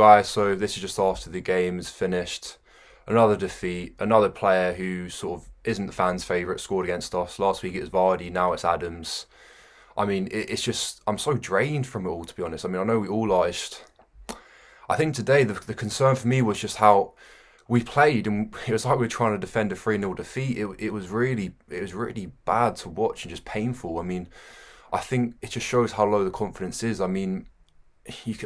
guys, so this is just after the game is finished. Another defeat, another player who sort of isn't the fans' favourite scored against us. Last week it was Vardy, now it's Adams. I mean, it's just, I'm so drained from it all, to be honest. I mean, I know we all are. I think today the concern for me was just how we played, and it was like we were trying to defend a 3-0 defeat. It was really bad to watch and just painful. I mean, I think it just shows how low the confidence is. I mean,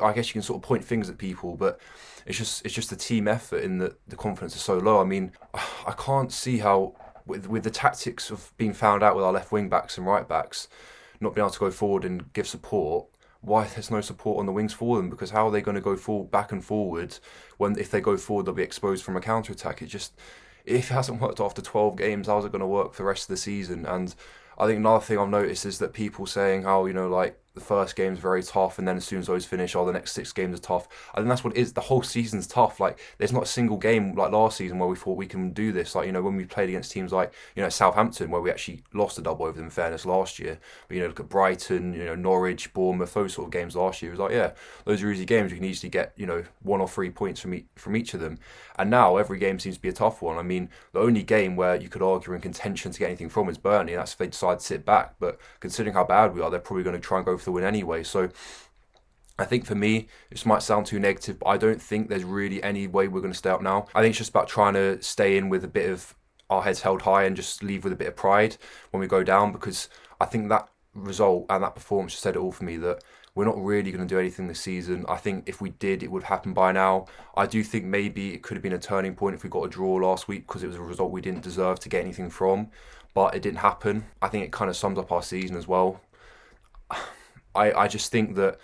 I guess you can sort of point fingers at people, but it's just the team effort in the confidence is so low. I mean, I can't see how with the tactics of being found out with our left wing backs and right backs not being able to go forward and give support, why there's no support on the wings for them, because how are they going to go forward, back and forward, when if they go forward they'll be exposed from a counter attack? If it hasn't worked after 12 games, how's it going to work for the rest of the season? And I think another thing I've noticed is that people saying how, like the first game's very tough, and then as soon as those finish, the next 6 games are tough. I think that's what it is. The whole season's tough. Like, there's not a single game like last season where we thought we can do this. Like, when we played against teams like, Southampton, where we actually lost a double over them, in fairness, last year. But, look at Brighton, Norwich, Bournemouth, those sort of games last year. It was like, yeah, those are easy games. You can easily get, 1 or 3 points from each of them. And now every game seems to be a tough one. I mean, the only game where you could argue in contention to get anything from is Burnley. That's if they decide to sit back. But considering how bad we are, they're probably going to try and go for the win anyway. So I think for me, this might sound too negative, but I don't think there's really any way we're going to stay up now. I think it's just about trying to stay in with a bit of our heads held high and just leave with a bit of pride when we go down, because I think that result and that performance just said it all for me, that we're not really going to do anything this season. I think if we did, it would have happened by now. I do think maybe it could have been a turning point if we got a draw last week, because it was a result we didn't deserve to get anything from, but it didn't happen. I think it kind of sums up our season as well. I just think that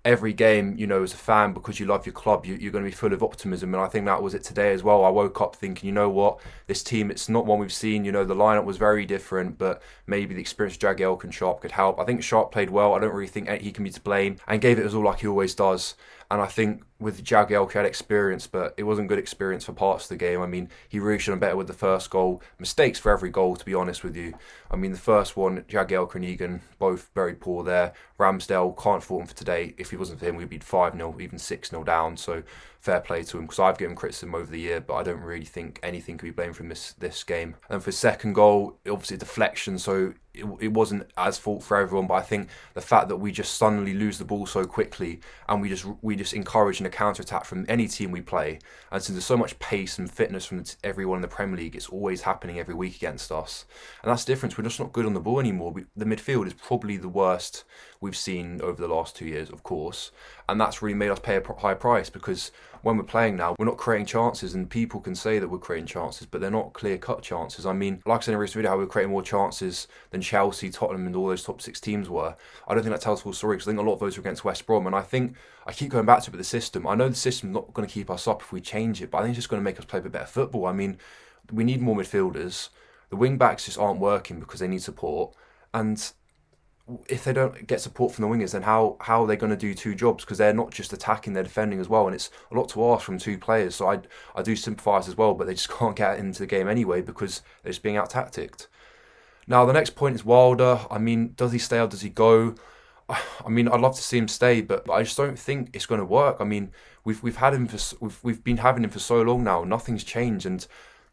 every game, as a fan, because you love your club, you're going to be full of optimism. And I think that was it today as well. I woke up thinking, you know what, this team, it's not one we've seen. The lineup was very different, but maybe the experience of Jagielka and Sharp could help. I think Sharp played well. I don't really think he can be to blame, and gave it his all like he always does. And I think with Jagielka, he had experience, but it wasn't good experience for parts of the game. I mean, he really should have been better with the first goal. Mistakes for every goal, to be honest with you. I mean, the first one, Jagielka and Egan, both very poor there. Ramsdale, can't fault him for today. If he wasn't for him, we'd be 5-0, even 6-0 down. So fair play to him, because I've given criticism over the year, but I don't really think anything can be blamed from this game. And for his second goal, obviously deflection, so it wasn't as fault for everyone, but I think the fact that we just suddenly lose the ball so quickly, and we just encourage a counter attack from any team we play, and since there's so much pace and fitness from everyone in the Premier League, it's always happening every week against us, and that's the difference. We're just not good on the ball anymore. The midfield is probably the worst we've seen over the last 2 years, of course, and that's really made us pay a high price, because when we're playing now, we're not creating chances, and people can say that we're creating chances, but they're not clear-cut chances. I mean, like I said in a recent video, how we're creating more chances than Chelsea, Tottenham, and all those top 6 teams were. I don't think that tells the full story, because I think a lot of those were against West Brom, and I think I keep going back to it with the system. I know the system's not going to keep us up if we change it, but I think it's just going to make us play a bit better football. I mean, we need more midfielders. The wing-backs just aren't working because they need support, and if they don't get support from the wingers, then how are they going to do 2 jobs? Because they're not just attacking, they're defending as well, and it's a lot to ask from 2 players. So I do sympathise as well, but they just can't get into the game anyway because they're just being out-tacticked. Now, the next point is Wilder. I mean, does he stay or does he go? I mean, I'd love to see him stay, but I just don't think it's going to work. I mean, we've been having him for so long now. Nothing's changed, and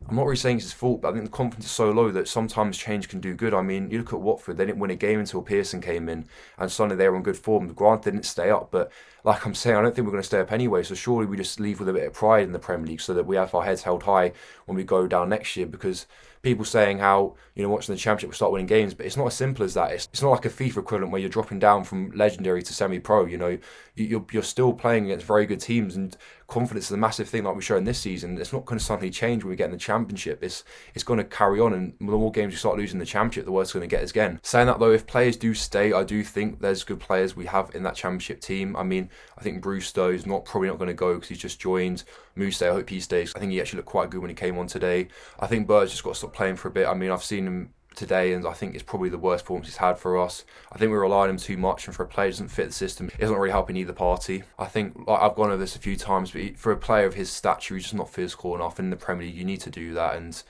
I'm not really saying it's his fault, but I think the confidence is so low that sometimes change can do good. I mean, you look at Watford, they didn't win a game until Pearson came in, and suddenly they were in good form. Grant didn't stay up, but like I'm saying, I don't think we're going to stay up anyway, so surely we just leave with a bit of pride in the Premier League so that we have our heads held high when we go down next year, because people saying how, watching the Championship, we start winning games, but it's not as simple as that. It's not like a FIFA equivalent where you're dropping down from legendary to semi-pro. You're still playing against very good teams, and confidence is a massive thing like we showed in this season. It's not going to suddenly change when we get in the Championship. It's going to carry on, and the more games we start losing the Championship, the worse it's going to get us again. Saying that though, if players do stay, I do think there's good players we have in that Championship team. I mean, I think Brewster is probably not going to go because he's just joined. Moose, I hope he stays. I think he actually looked quite good when he came on today. I think Bird's just got to stop playing for a bit. I mean, I've seen him today, and I think it's probably the worst performance he's had for us. I think we rely on him too much, and for a player who doesn't fit the system, it's not really helping either party. I think, like I've gone over this a few times, but for a player of his stature, he's just not physical enough. In the Premier League, you need to do that, and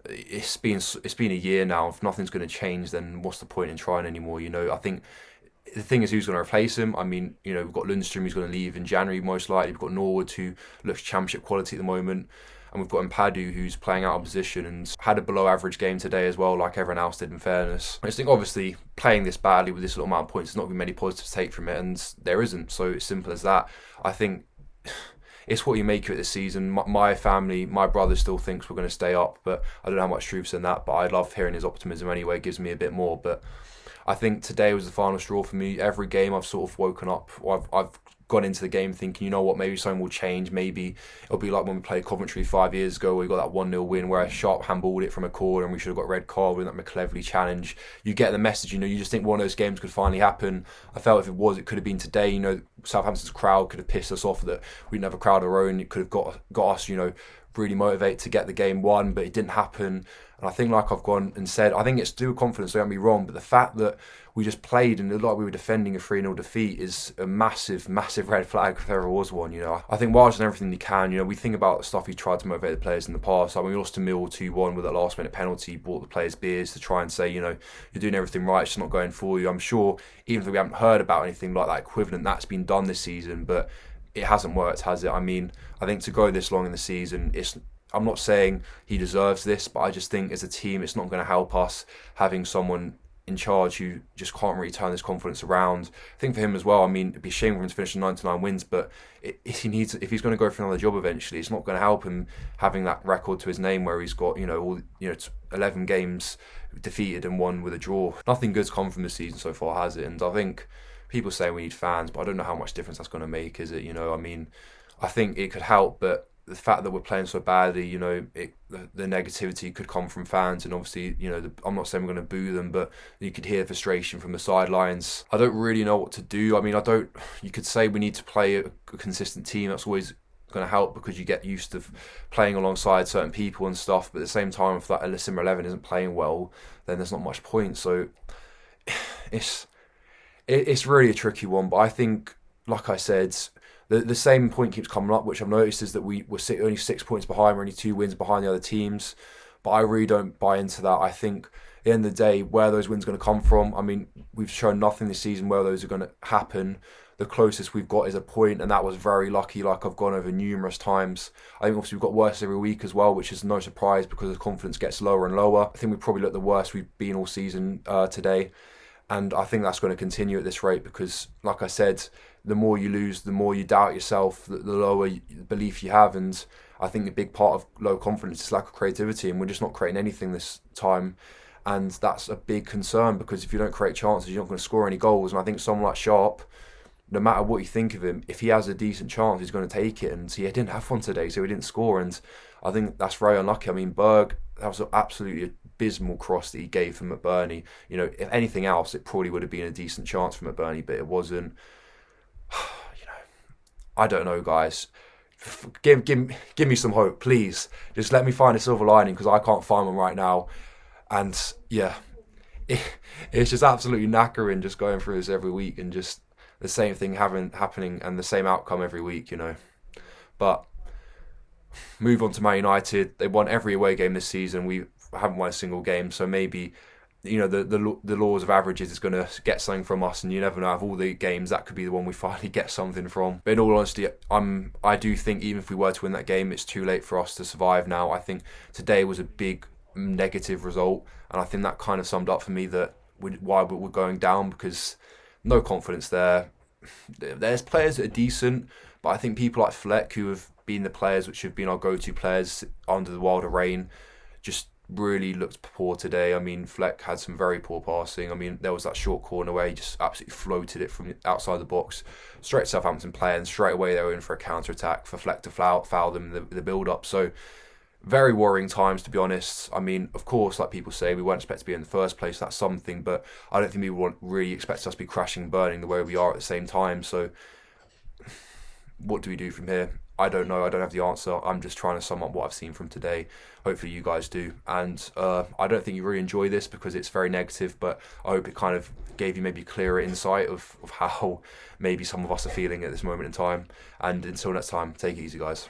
it's been a year now. If nothing's going to change, then what's the point in trying anymore? I think The thing is, who's going to replace him? I mean, we've got Lundstrom who's going to leave in January most likely. We've got Norwood who looks championship quality at the moment. And we've got Mpadu who's playing out of position and had a below average game today as well, like everyone else did in fairness. I just think obviously playing this badly with this little amount of points, there's not going to be many positives to take from it, and there isn't. So it's simple as that. I think it's what you make of it this season. My family, my brother still thinks we're going to stay up, but I don't know how much truth's in that. But I love hearing his optimism anyway. It gives me a bit more. But I think today was the final straw for me. Every game I've sort of woken up, or I've gone into the game thinking, you know what, maybe something will change. Maybe it'll be like when we played Coventry 5 years ago where we got that 1-0 win where Sharp handballed it from a corner and we should have got a red card with that McCleverley challenge. You get the message, you just think one of those games could finally happen. I felt if it was, it could have been today. Southampton's crowd could have pissed us off that we didn't have a crowd of our own. It could have got us, really motivated to get the game won, but it didn't happen. And I think, like I've gone and said, I think it's to do with confidence, don't get me wrong, but the fact that we just played and looked like we were defending a 3-0 defeat is a massive, massive red flag if there ever was one. I think Wild's done everything he can. We think about the stuff he tried to motivate the players in the past. I mean, we lost to Mill 2-1 with that last minute penalty, bought the players beers to try and say, you're doing everything right, it's just not going for you. I'm sure, even if we haven't heard about anything like that equivalent, that's been done this season, but it hasn't worked, has it? I mean, I think to go this long in the season, I'm not saying he deserves this, but I just think as a team, it's not going to help us having someone in charge who just can't really turn his confidence around. I think for him as well, I mean, it'd be a shame for him to finish in 99 wins, but if he's going to go for another job eventually, it's not going to help him having that record to his name where he's got 11 games defeated and one with a draw. Nothing good's come from this season so far, has it? And I think people say we need fans, but I don't know how much difference that's going to make, is it? I mean, I think it could help, but the fact that we're playing so badly, the negativity could come from fans, and obviously, I'm not saying we're going to boo them, but you could hear frustration from the sidelines. I don't really know what to do. I mean, you could say we need to play a consistent team. That's always going to help because you get used to playing alongside certain people and stuff, but at the same time, if that similar 11 isn't playing well, then there's not much point. So it's really a tricky one, but I think, like I said, the same point keeps coming up, which I've noticed, is that we're only 6 points behind, we're only 2 wins behind the other teams, but I really don't buy into that. I think at the end of the day, where those wins are going to come from, I mean, we've shown nothing this season where those are going to happen. The closest we've got is a point, and that was very lucky, like I've gone over numerous times. I think obviously we've got worse every week as well, which is no surprise because the confidence gets lower and lower. I think we probably look the worst we've been all season today. And I think that's going to continue at this rate because, like I said, the more you lose, the more you doubt yourself, the lower belief you have. And I think a big part of low confidence is lack of creativity, and we're just not creating anything this time. And that's a big concern because if you don't create chances, you're not going to score any goals. And I think someone like Sharp, no matter what you think of him, if he has a decent chance, he's going to take it. And he didn't have one today, so he didn't score. And I think that's very unlucky. I mean, Berg, that was absolutely abysmal cross that he gave for McBurney. If anything else, it probably would have been a decent chance for McBurney, but it wasn't. I don't know, guys. Give me some hope, please. Just let me find a silver lining because I can't find one right now. And yeah, it's just absolutely knackering just going through this every week and just the same thing happening and the same outcome every week, But move on to Man United. They won every away game this season. We haven't won a single game, so maybe the laws of averages is going to get something from us, and you never know. Out of all the games, that could be the one we finally get something from. But in all honesty, I do think even if we were to win that game, it's too late for us to survive now. I think today was a big negative result, and I think that kind of summed up for me why we're going down, because no confidence there. There's players that are decent, but I think people like Fleck, who have been the players which have been our go-to players under the wilder reign, just really looked poor today. I mean, Fleck had some very poor passing. I mean, there was that short corner where he just absolutely floated it from outside the box straight to Southampton player, and straight away they were in for a counter-attack for Fleck to foul them in the build-up. So very worrying times, to be honest. I mean, of course, like people say, we weren't expected to be in the first place. That's something, but I don't think people really expect us to be crashing and burning the way we are at the same time. So what do we do from here? I don't know. I don't have the answer. I'm just trying to sum up what I've seen from today. Hopefully you guys do. And I don't think you really enjoy this because it's very negative, but I hope it kind of gave you maybe clearer insight of how maybe some of us are feeling at this moment in time. And until next time, take it easy, guys.